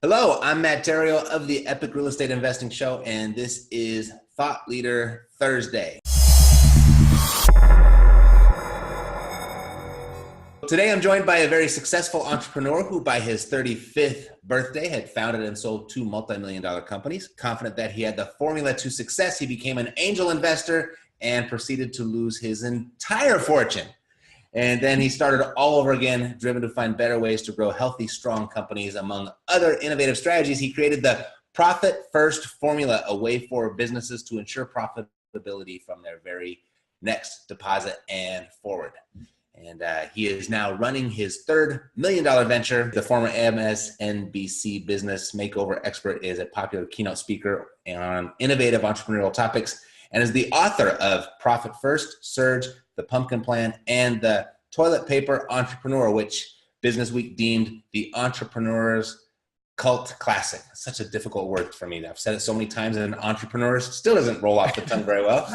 Hello, I'm Matt Theriault of the Epic Real Estate Investing Show, and this is Thought Leader Thursday. Today, I'm joined by a very successful entrepreneur who, by his 35th birthday, had founded and sold two multi-million-dollar companies. Confident that he had the formula to success, he became an angel investor and proceeded to lose his entire fortune. And then he started all over again, driven to find better ways to grow healthy, strong companies. Among other innovative strategies, he created the Profit First formula, a way for businesses to ensure profitability from their very next deposit and forward. And he is now running his third million-dollar venture. The former MSNBC business makeover expert is a popular keynote speaker on innovative entrepreneurial topics and is the author of Profit First, Surge, The Pumpkin Plan, and The Toilet Paper Entrepreneur, which Business Week deemed the entrepreneur's cult classic. Such a difficult word for me. I've said it so many times, and entrepreneurs still doesn't roll off the tongue very well.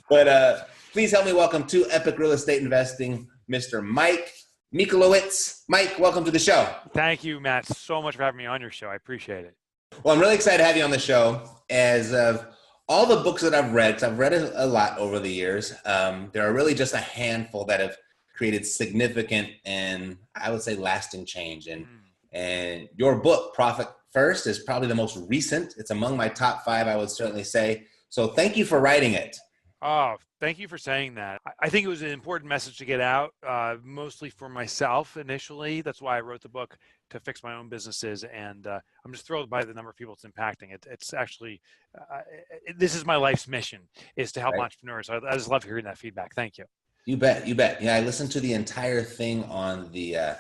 But please help me welcome to Epic Real Estate Investing, Mr. Mike Michalowicz. Mike, welcome to the show. Thank you, Matt, so much for having me on your show. I appreciate it. Well, I'm really excited to have you on the show. As of all the books that I've read, because I've read a lot over the years, there are really just a handful that have created significant and I would say lasting change. And your book, Profit First, is probably the most recent. It's among my top 5, I would certainly say. So thank you for writing it. Oh, thank you for saying that. I think it was an important message to get out, mostly for myself initially. That's why I wrote the book, to fix my own businesses. And I'm just thrilled by the number of people it's impacting. It's actually, this is my life's mission, is to help entrepreneurs. So I just love hearing that feedback. Thank you. You bet. You bet. Yeah, I listened to the entire thing on the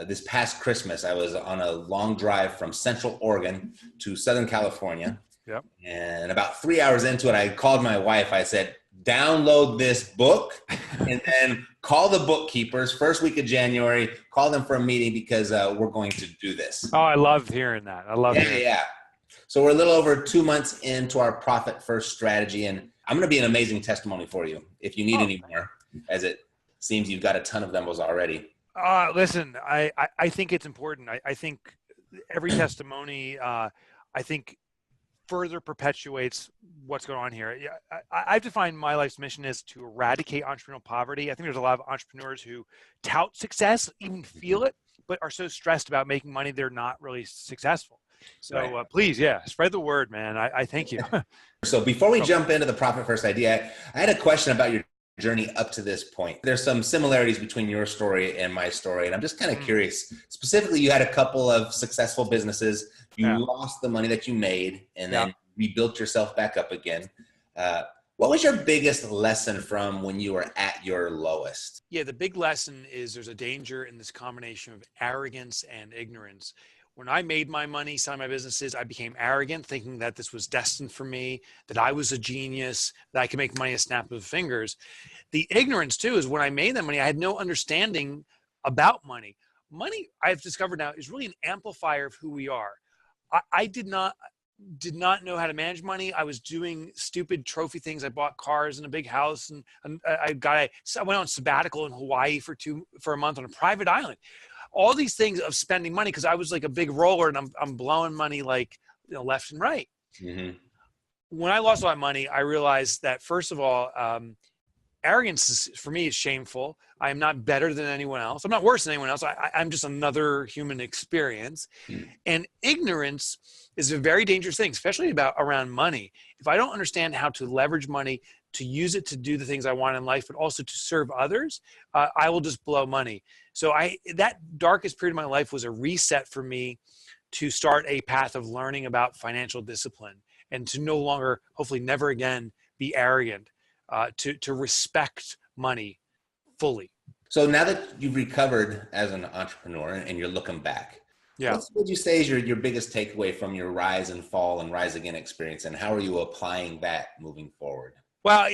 this past Christmas. I was on a long drive from Central Oregon to Southern California. Yep. And about 3 hours into it, I called my wife. I said, download this book and then call the bookkeepers first week of January, call them for a meeting because we're going to do this. Oh, I love hearing that. I love hearing that. So we're a little over 2 months into our Profit First strategy, and I'm going to be an amazing testimony for you if you need any more, as it seems you've got a ton of them already. Listen, I think it's important. I think every testimony, I think, further perpetuates what's going on here. I've defined my life's mission as to eradicate entrepreneurial poverty. I think there's a lot of entrepreneurs who tout success, even feel it, but are so stressed about making money they're not really successful. So please, spread the word, man. I thank you. So before we jump into the Profit First idea, I had a question about your journey up to this point. There's some similarities between your story and my story, and I'm just kind of curious. Specifically, you had a couple of successful businesses. You lost the money that you made and then rebuilt yourself back up again. What was your biggest lesson from when you were at your lowest? Yeah, the big lesson is there's a danger in this combination of arrogance and ignorance. When I made my money selling my businesses, I became arrogant, thinking that this was destined for me, that I was a genius, that I could make money a snap of fingers. The ignorance, too, is when I made that money, I had no understanding about money. Money, I've discovered now, is really an amplifier of who we are. I did not know how to manage money. I was doing stupid trophy things. I bought cars and a big house, and I went on sabbatical in Hawaii for a month on a private island. All these things of spending money because I was like a big roller and I'm blowing money like left and right. Mm-hmm. When I lost all that money, I realized that first of all, arrogance for me is shameful. I am not better than anyone else. I'm not worse than anyone else. I'm just another human experience. Mm. And ignorance is a very dangerous thing, especially around money. If I don't understand how to leverage money, to use it to do the things I want in life, but also to serve others, I will just blow money. So that darkest period of my life was a reset for me to start a path of learning about financial discipline and to no longer, hopefully never again, be arrogant, to respect money fully. So now that you've recovered as an entrepreneur and you're looking back, what would you say is your biggest takeaway from your rise and fall and rise again experience, and how are you applying that moving forward? Well,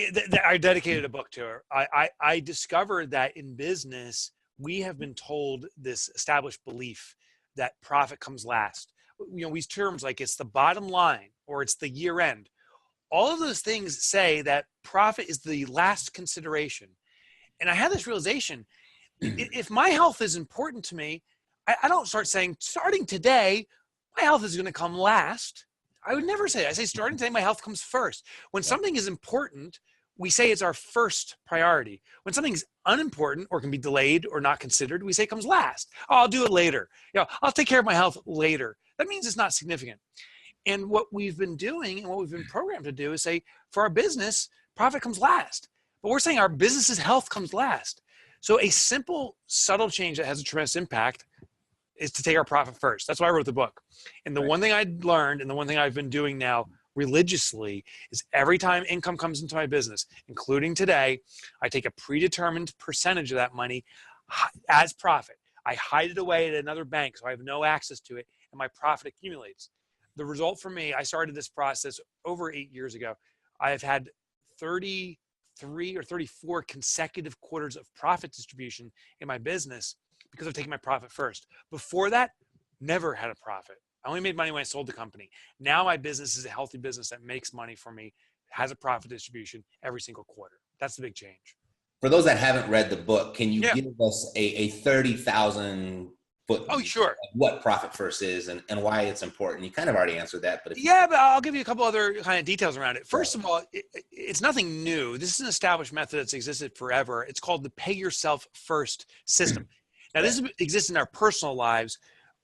I dedicated a book to her. I discovered that in business, we have been told this established belief that profit comes last. These terms like it's the bottom line or it's the year end. All of those things say that profit is the last consideration. And I had this realization, if my health is important to me, I don't start saying, starting today, my health is going to come last. I would never say, I say starting today, my health comes first. When something is important, we say it's our first priority. When something's unimportant or can be delayed or not considered, we say it comes last. Oh, I'll do it later. I'll take care of my health later. That means it's not significant. And what we've been doing and what we've been programmed to do is say, for our business, profit comes last. But we're saying our business's health comes last. So a simple, subtle change that has a tremendous impact is to take our profit first. That's why I wrote the book. And the one thing I learned and the one thing I've been doing now religiously is every time income comes into my business, including today, I take a predetermined percentage of that money as profit. I hide it away at another bank so I have no access to it, and my profit accumulates. The result for me, I started this process over 8 years ago. I've had 33 or 34 consecutive quarters of profit distribution in my business because I've taken my profit first. Before that, never had a profit. I only made money when I sold the company. Now my business is a healthy business that makes money for me, has a profit distribution every single quarter. That's the big change. For those that haven't read the book, can you give us a 30,000 foot view sure. of what Profit First is and why it's important? You kind of already answered that. But but I'll give you a couple other kind of details around it. First of all, it's nothing new. This is an established method that's existed forever. It's called the pay yourself first system. Now, this exists in our personal lives.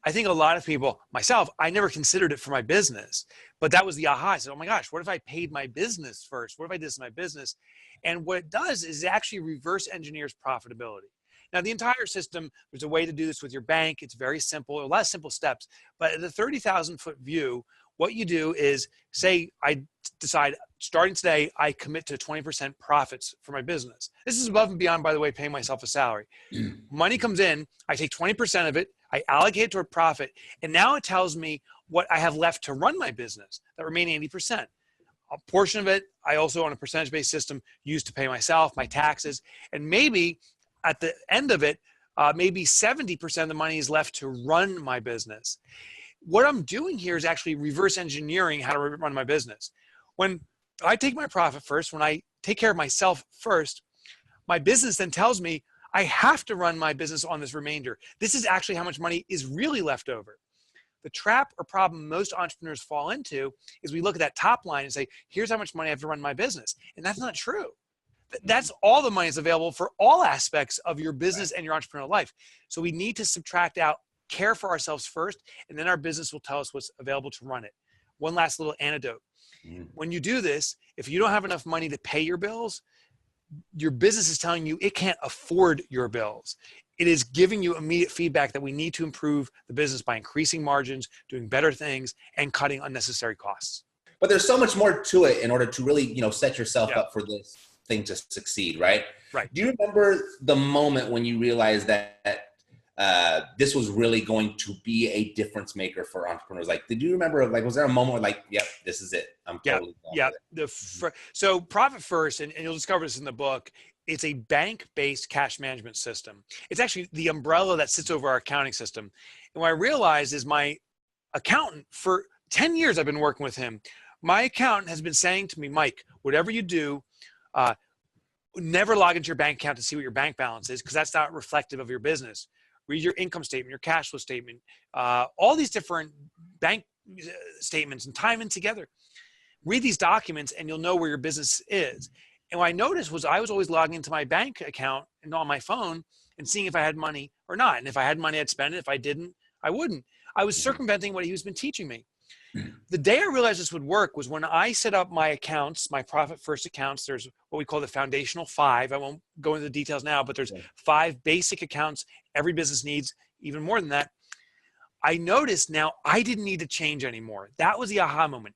I think a lot of people, myself, I never considered it for my business, but that was the aha. I said, oh my gosh, what if I paid my business first? What if I did this in my business? And what it does is it actually reverse engineers profitability. Now, the entire system, there's a way to do this with your bank. It's very simple, a lot of simple steps. But at the 30,000 foot view, what you do is say, I decide starting today, I commit to 20% profits for my business. This is above and beyond, by the way, paying myself a salary. Money comes in, I take 20% of it, I allocate it toward profit, and now it tells me what I have left to run my business, that remaining 80%. A portion of it, I also, on a percentage-based system, use to pay myself, my taxes, and maybe at the end of it, maybe 70% of the money is left to run my business. What I'm doing here is actually reverse engineering how to run my business. When I take my profit first, when I take care of myself first, my business then tells me I have to run my business on this remainder. This is actually how much money is really left over. The trap or problem most entrepreneurs fall into is we look at that top line and say, here's how much money I have to run my business. And that's not true. That's all the money that's available for all aspects of your business and your entrepreneurial life. So we need to subtract out, care for ourselves first, and then our business will tell us what's available to run it. One last little anecdote. When you do this, if you don't have enough money to pay your bills, your business is telling you it can't afford your bills. It is giving you immediate feedback that we need to improve the business by increasing margins, doing better things, and cutting unnecessary costs. But there's so much more to it in order to really, set yourself up for this thing to succeed, right? Right. Do you remember the moment when you realized that this was really going to be a difference maker for entrepreneurs? Like, did you remember, was there a moment where yep, this is it. I'm totally going with it. So Profit First, and you'll discover this in the book, it's a bank-based cash management system. It's actually the umbrella that sits over our accounting system. And what I realized is my accountant, for 10 years I've been working with him, my accountant has been saying to me, Mike, whatever you do, never log into your bank account to see what your bank balance is, because that's not reflective of your business. Read your income statement, your cash flow statement, all these different bank statements and tie them together. Read these documents and you'll know where your business is. And what I noticed was I was always logging into my bank account and on my phone and seeing if I had money or not. And if I had money, I'd spend it. If I didn't, I wouldn't. I was circumventing what he's been teaching me. The day I realized this would work was when I set up my accounts, my Profit First accounts. There's what we call the foundational 5. I won't go into the details now, but there's 5 basic accounts every business needs, even more than that. I noticed now I didn't need to change anymore. That was the aha moment.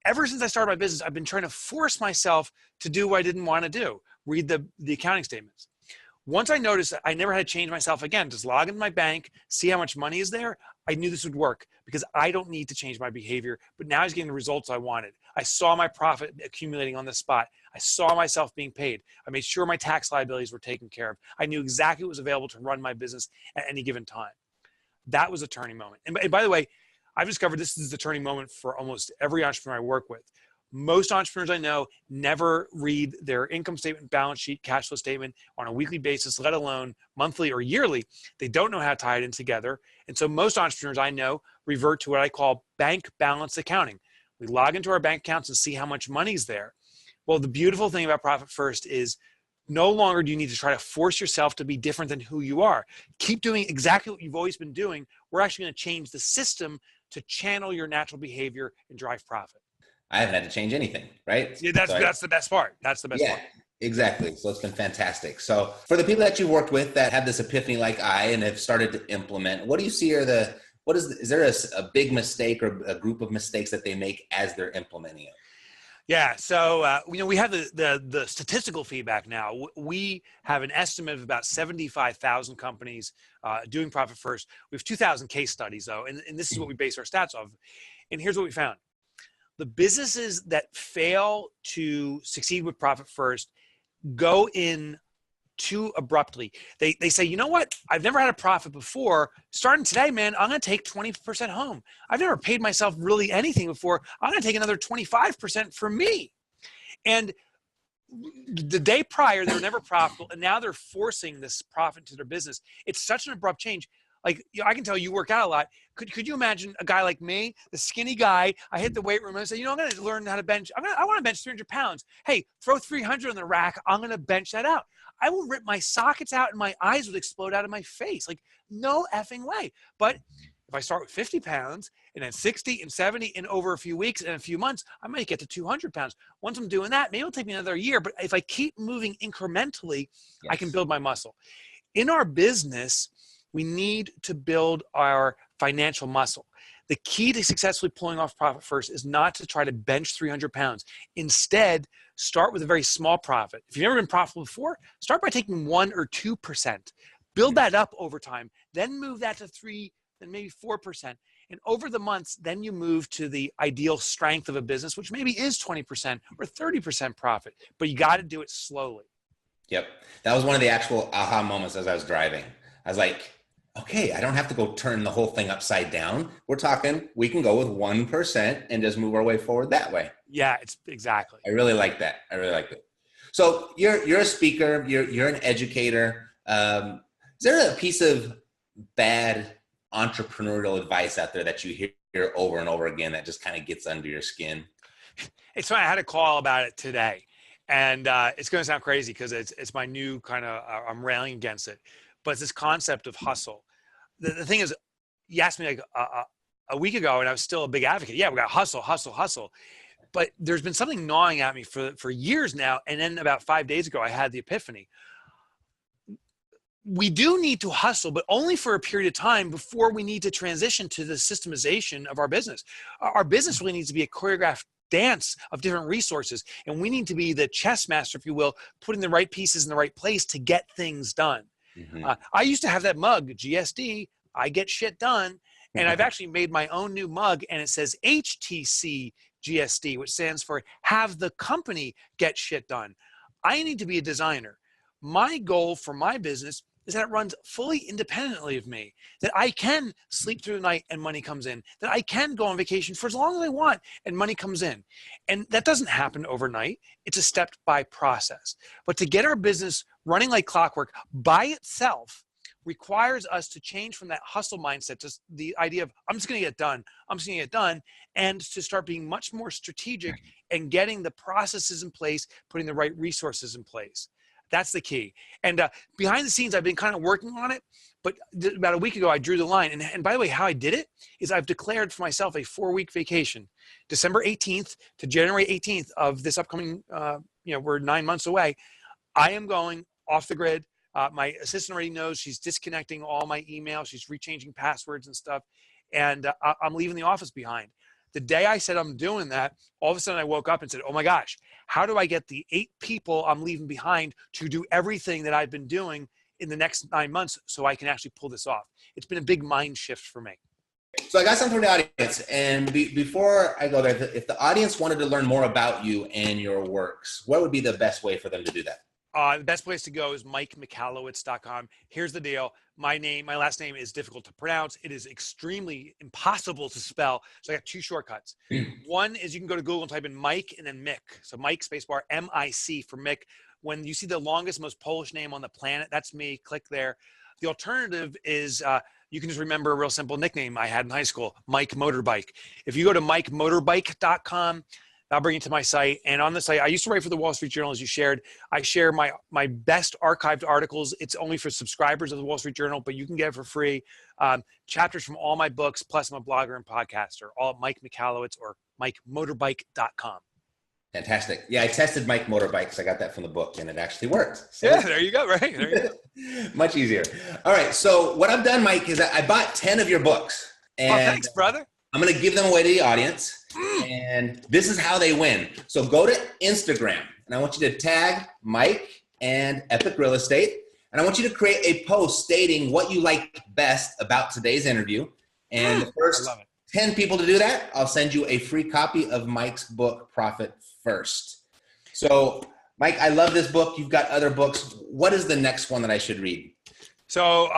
Ever since I started my business, I've been trying to force myself to do what I didn't want to do, read the accounting statements. Once I noticed that I never had to change myself again, just log into my bank, see how much money is there, I knew this would work because I don't need to change my behavior, but now I was getting the results I wanted. I saw my profit accumulating on the spot. I saw myself being paid. I made sure my tax liabilities were taken care of. I knew exactly what was available to run my business at any given time. That was a turning moment. And by the way, I've discovered this is the turning moment for almost every entrepreneur I work with. Most entrepreneurs I know never read their income statement, balance sheet, cash flow statement on a weekly basis, let alone monthly or yearly. They don't know how to tie it in together. And so most entrepreneurs I know revert to what I call bank balance accounting. We log into our bank accounts and see how much money's there. Well, the beautiful thing about Profit First is no longer do you need to try to force yourself to be different than who you are. Keep doing exactly what you've always been doing. We're actually going to change the system to channel your natural behavior and drive profit. I haven't had to change anything, right? Yeah, that's the best part. That's the best part. Exactly. So it's been fantastic. So for the people that you worked with that had this epiphany like I and have started to implement, what do you see are is there a big mistake or a group of mistakes that they make as they're implementing it? Yeah. So, we have the statistical feedback now. We have an estimate of about 75,000 companies doing Profit First. We have 2,000 case studies, though, and this is what we base our stats off. And here's what we found. The businesses that fail to succeed with Profit First go in too abruptly. They say, you know what? I've never had a profit before. Starting today, man, I'm going to take 20% home. I've never paid myself really anything before. I'm going to take another 25% for me. And the day prior, they were never profitable, and now they're forcing this profit into their business. It's such an abrupt change. Like, I can tell you work out a lot. Could you imagine a guy like me, the skinny guy? I hit the weight room and I say, I'm going to learn how to bench. I want to bench 300 pounds. Hey, throw 300 on the rack. I'm going to bench that out. I will rip my sockets out and my eyes would explode out of my face. Like, no effing way. But if I start with 50 pounds and then 60 and 70 and over a few weeks and a few months, I might get to 200 pounds. Once I'm doing that, maybe it'll take me another year. But if I keep moving incrementally, I can build my muscle. In our business, we need to build our financial muscle. The key to successfully pulling off Profit First is not to try to bench 300 pounds. Instead, start with a very small profit. If you've never been profitable before, start by taking 1 or 2%. Build that up over time, then move that to 3, then maybe 4%. And over the months, then you move to the ideal strength of a business, which maybe is 20% or 30% profit, but you got to do it slowly. Yep. That was one of the actual aha moments as I was driving. I was like, okay, I don't have to go turn the whole thing upside down. We're talking, we can go with 1% and just move our way forward that way. Yeah, it's exactly. I really like that. I really like it. So you're a speaker, you're an educator. Is there a piece of bad entrepreneurial advice out there that you hear over and over again that just kind of gets under your skin? It's funny, I had a call about it today, and it's going to sound crazy because it's my new kind of, I'm railing against it. But it's this concept of hustle. The thing is, you asked me like a week ago, and I was still a big advocate. Yeah, we got hustle, hustle, hustle. But there's been something gnawing at me for years now. And then about 5 days ago, I had the epiphany. We do need to hustle, but only for a period of time before we need to transition to the systemization of our business. Our business really needs to be a choreographed dance of different resources. And we need to be the chess master, if you will, putting the right pieces in the right place to get things done. Mm-hmm. I used to have that mug, GSD, I get shit done. And I've actually made my own new mug, and it says HTC GSD, which stands for have the company get shit done. I need to be a designer. My goal for my business is that it runs fully independently of me, that I can sleep through the night and money comes in, that I can go on vacation for as long as I want and money comes in. And that doesn't happen overnight. It's a step-by process. But to get our business running like clockwork by itself requires us to change from that hustle mindset to the idea of I'm just going to get done. I'm just going to get done, and to start being much more strategic and getting the processes in place, putting the right resources in place. That's the key. And behind the scenes, I've been kind of working on it. But about a week ago, I drew the line. And by the way, how I did it is I've declared for myself a 4-week vacation, December 18th to January 18th of this upcoming, we're 9 months away. I am going off the grid. My assistant already knows. She's disconnecting all my emails. She's rechanging passwords and stuff. And I'm leaving the office behind. The day I said I'm doing that, all of a sudden I woke up and said, oh my gosh, how do I get the 8 people I'm leaving behind to do everything that I've been doing in the next 9 months so I can actually pull this off? It's been a big mind shift for me. So I got something from the audience. And before I go there, if the audience wanted to learn more about you and your works, what would be the best way for them to do that? The best place to go is MikeMichalowicz.com. Here's the deal. My last name is difficult to pronounce. It is extremely impossible to spell. So I got 2 shortcuts. One is you can go to Google and type in Mike and then Mick. So Mike spacebar M-I-C for Mick. When you see the longest, most Polish name on the planet, that's me. Click there. The alternative is you can just remember a real simple nickname I had in high school, Mike Motorbike. If you go to mikemotorbike.com, that'll bring you to my site. And on the site, I used to write for the Wall Street Journal, as you shared. I share my best archived articles. It's only for subscribers of the Wall Street Journal, but you can get it for free. Chapters from all my books, plus I'm a blogger and podcaster, all at Mike Michalowicz or mikemotorbike.com. Fantastic. Yeah, I tested Mike Motorbikes. I got that from the book, and it actually worked. So. Yeah, there you go. Right. There you go. Much easier. All right. So what I've done, Mike, is I bought 10 of your books. And thanks, brother. I'm going to give them away to the audience. And this is how they win. So go to Instagram, and I want you to tag Mike and Epic Real Estate. And I want you to create a post stating what you liked best about today's interview. And the first 10 people to do that, I'll send you a free copy of Mike's book, Profit First. So, Mike, I love this book. You've got other books. What is the next one that I should read? So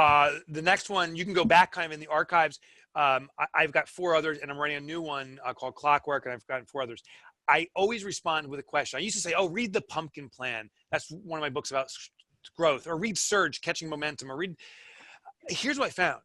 the next one, you can go back kind of in the archives. I've got 4 others, and I'm writing a new one called Clockwork, and I've gotten 4 others. I always respond with a question. I used to say, oh, read The Pumpkin Plan. That's one of my books about growth. Or read Surge, Catching Momentum. Or read. Here's what I found.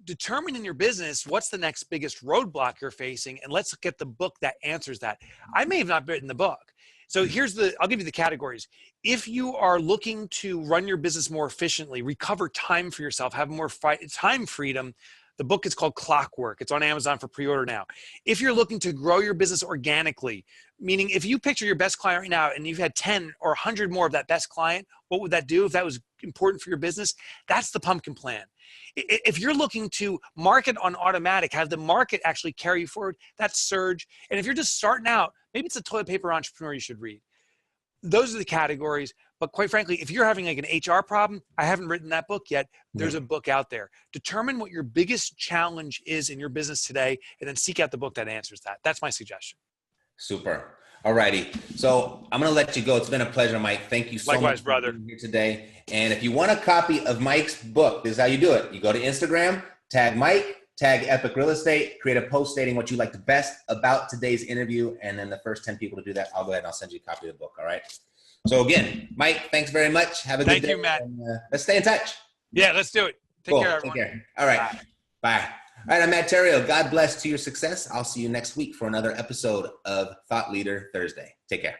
Determine in your business what's the next biggest roadblock you're facing, and let's get the book that answers that. I may have not written the book. So I'll give you the categories. If you are looking to run your business more efficiently, recover time for yourself, have more time freedom, the book is called Clockwork. It's on Amazon for pre-order now. If you're looking to grow your business organically, meaning if you picture your best client right now and you've had 10 or 100 more of that best client, what would that do if that was important for your business? That's the Pumpkin Plan. If you're looking to market on automatic, have the market actually carry you forward, that's Surge. And if you're just starting out, maybe it's a toilet paper entrepreneur you should read. Those are the categories. But quite frankly, if you're having like an HR problem, I haven't written that book yet. There's a book out there. Determine what your biggest challenge is in your business today, and then seek out the book that answers that. That's my suggestion. Super. All righty. So I'm going to let you go. It's been a pleasure, Mike. Thank you so Likewise, much brother. for being here today. And if you want a copy of Mike's book, this is how you do it. You go to Instagram, tag Mike, tag Epic Real Estate, create a post stating what you liked the best about today's interview. And then the first 10 people to do that, I'll go ahead and I'll send you a copy of the book. All right. So again, Mike, thanks very much. Have a good day. Thank you, Matt. And, let's stay in touch. Yeah, let's do it. Take care, everyone. Take care. All right. Bye. All right, I'm Matt Theriault. God bless to your success. I'll see you next week for another episode of Thought Leader Thursday. Take care.